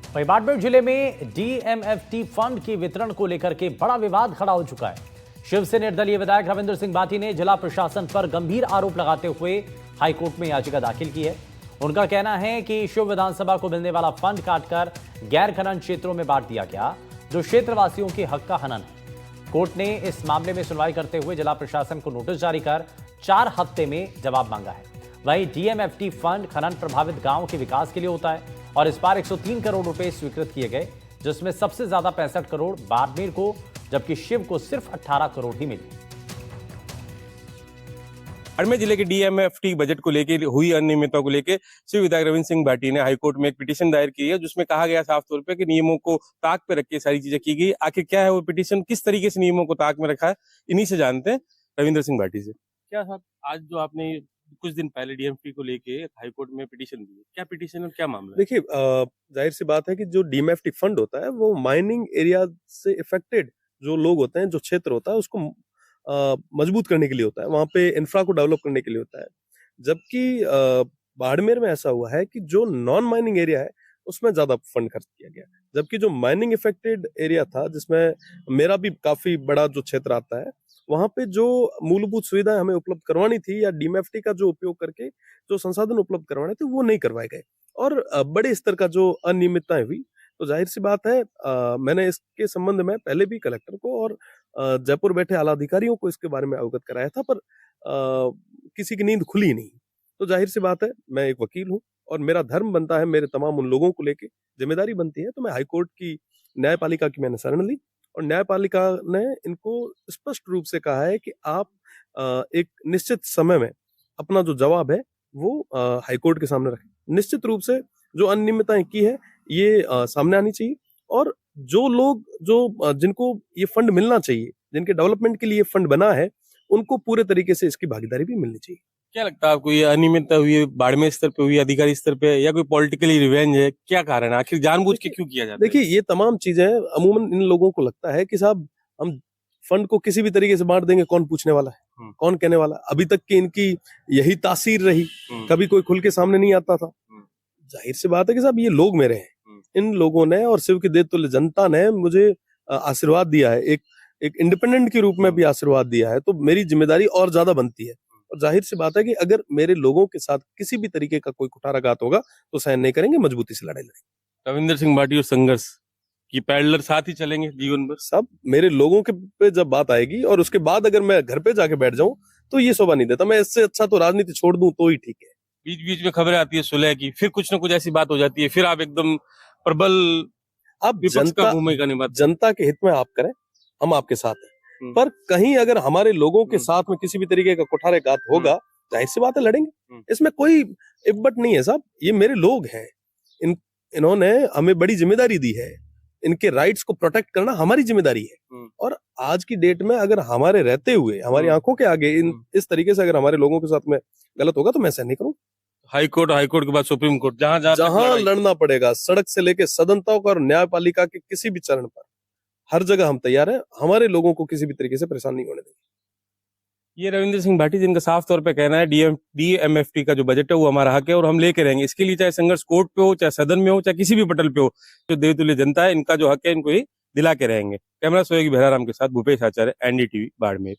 वहीं बाड़मेर जिले में डीएमएफटी फंड के वितरण को लेकर के बड़ा विवाद खड़ा हो चुका है। शिव से निर्दलीय विधायक रविंद्र सिंह बाटी ने जिला प्रशासन पर गंभीर आरोप लगाते हुए हाईकोर्ट में याचिका दाखिल की है। उनका कहना है कि शिव विधानसभा को मिलने वाला फंड काटकर गैर खनन क्षेत्रों में बांट दिया गया, जो क्षेत्रवासियों के हक का हनन है। कोर्ट ने इस मामले में सुनवाई करते हुए जिला प्रशासन को नोटिस जारी कर 4 हफ्ते में जवाब मांगा है। वहीं डीएमएफटी फंड खनन प्रभावित गांव के विकास के लिए होता है और इस बार 103 करोड़ रुपए स्वीकृत किए गए, जिसमें सबसे ज्यादा 65 करोड़ बाड़मेर को, जबकि शिव को सिर्फ 18 करोड़ ही मिली। बाड़मेर जिले के डीएमएफटी बजट को लेकर हुई अनियमितता को लेकर शिव विधायक रविंद्र सिंह बाटी ने हाईकोर्ट में एक पिटीशन दायर की है, जिसमें कहा गया साफ तौर पे कि नियमों को ताक पे रख के सारी चीजें की गई। आखिर क्या है वो पिटीशन, किस तरीके से नियमों को ताक में रखा है, इन्हीं से जानते हैं रविंद्र सिंह बाटी से। क्या साहब, आज जो आपने कुछ दिन पहले डीएमएफटी को लेके हाईकोर्ट में पिटीशन दी, क्या पिटीशन और क्या मामला है? देखिए, जाहिर सी बात है कि जो डीएमएफटी फंड होता है वो माइनिंग एरिया से इफेक्टेड जो लोग होते हैं, जो क्षेत्र होता है, उसको मजबूत करने के लिए होता है, वहां पे इंफ्रा को डेवलप करने के लिए होता है। जबकि बाड़मेर में ऐसा हुआ है कि जो नॉन माइनिंग एरिया है उसमें ज्यादा फंड खर्च किया गया, जबकि जो माइनिंग इफेक्टेड एरिया था, जिसमें मेरा भी काफी बड़ा जो क्षेत्र आता है, वहां पे जो मूलभूत सुविधाएं हमें उपलब्ध करवानी थी या डीएमएफटी का जो उपयोग करके जो संसाधन उपलब्ध करवाने थे वो नहीं करवाए गए और बड़े स्तर का जो अनियमितताएं हुई। तो जाहिर सी बात है, मैंने इसके संबंध में पहले भी कलेक्टर को और जयपुर बैठे आला अधिकारियों को इसके बारे में अवगत कराया था, पर किसी की नींद खुली नहीं। तो जाहिर सी बात है, मैं एक वकील हूँ और मेरा धर्म बनता है, मेरे तमाम उन लोगों को लेके जिम्मेदारी बनती है, तो मैं हाईकोर्ट की न्यायपालिका की मैंने शरण ली और न्यायपालिका ने इनको स्पष्ट रूप से कहा है कि आप एक निश्चित समय में अपना जो जवाब है वो हाईकोर्ट के सामने रखें। निश्चित रूप से जो अनियमितताएं की है ये सामने आनी चाहिए और जो लोग जिनको ये फंड मिलना चाहिए, जिनके डेवलपमेंट के लिए फंड बना है, उनको पूरे तरीके से इसकी भागीदारी भी मिलनी चाहिए। क्या लगता है आपको, ये अनियमितता हुई है बाड़मेर स्तर पे हुई, अधिकारी स्तर पे, या कोई पॉलिटिकली रिवेंज है? क्या कारण है, आखिर जानबूझ के क्यों किया जाता है? देखिए, ये तमाम चीजें अमूमन इन लोगों को लगता है कि साहब हम फंड को किसी भी तरीके से बांट देंगे, कौन पूछने वाला है, कौन कहने वाला है। अभी तक की इनकी यही तासीर रही, कभी कोई खुल के सामने नहीं आता था। जाहिर सी बात है कि साहब ये लोग मेरे हैं, इन लोगों ने और शिव की देवतुल्य जनता ने मुझे आशीर्वाद दिया है, एक इंडिपेंडेंट के रूप में भी आशीर्वाद दिया है, तो मेरी जिम्मेदारी और ज्यादा बनती है। और जाहिर सी बात है कि अगर मेरे लोगों के साथ किसी भी तरीके का कोई कुठाराघात होगा तो सहन नहीं करेंगे, मजबूती से लड़ाई लड़ेंगे। रविंद्र सिंह बाटी और संघर्ष की पैरेलल साथ ही चलेंगे जीवन भर? सब मेरे लोगों के पे जब बात आएगी और उसके बाद अगर मैं घर पे जाके बैठ जाऊं तो ये शोभा नहीं देता। मैं इससे अच्छा तो राजनीति छोड़ दूं तो ही ठीक है। बीच बीच में खबरें आती है सुलह की, फिर कुछ ना कुछ ऐसी बात हो जाती है, फिर आप एकदम प्रबल आप विपक्ष का भूमिका निभाते। जनता के हित में आप करें, हम आपके साथ हैं, पर कहीं अगर हमारे लोगों के साथ में किसी भी तरीके का कुठाराघात होगा, जाहिर सी बात है लड़ेंगे, इसमें कोई इब्बट नहीं है साहब। ये मेरे लोग हैं, इन्होंने हमें बड़ी जिम्मेदारी दी है, इनके राइट्स को प्रोटेक्ट करना हमारी जिम्मेदारी है। और आज की डेट में अगर हमारे रहते हुए हमारी आंखों के आगे इस तरीके से अगर हमारे लोगों के साथ में गलत होगा तो मैं सहन नहीं करूँ। हाईकोर्ट के बाद सुप्रीम कोर्ट, जहां लड़ना पड़ेगा, सड़क से लेके सदन तक और न्यायपालिका के किसी भी चरण पर, हर जगह हम तैयार हैं। हमारे लोगों को किसी भी तरीके से परेशान नहीं होने देंगे। ये रविंद्र सिंह भाटी जिनका साफ तौर पे कहना है डीएमएफटी का जो बजट है वो हमारा हक है और हम लेके रहेंगे। इसके लिए चाहे संघर्ष कोर्ट पे हो, चाहे सदन में हो, चाहे किसी भी पटल पे हो, जो देवतुल्य जनता है, इनका जो हक है इनको ही दिला के रहेंगे। कैमरा सहयोगी भैराराम के साथ भूपेश आचार्य, एनडीटीवी बाड़मेर।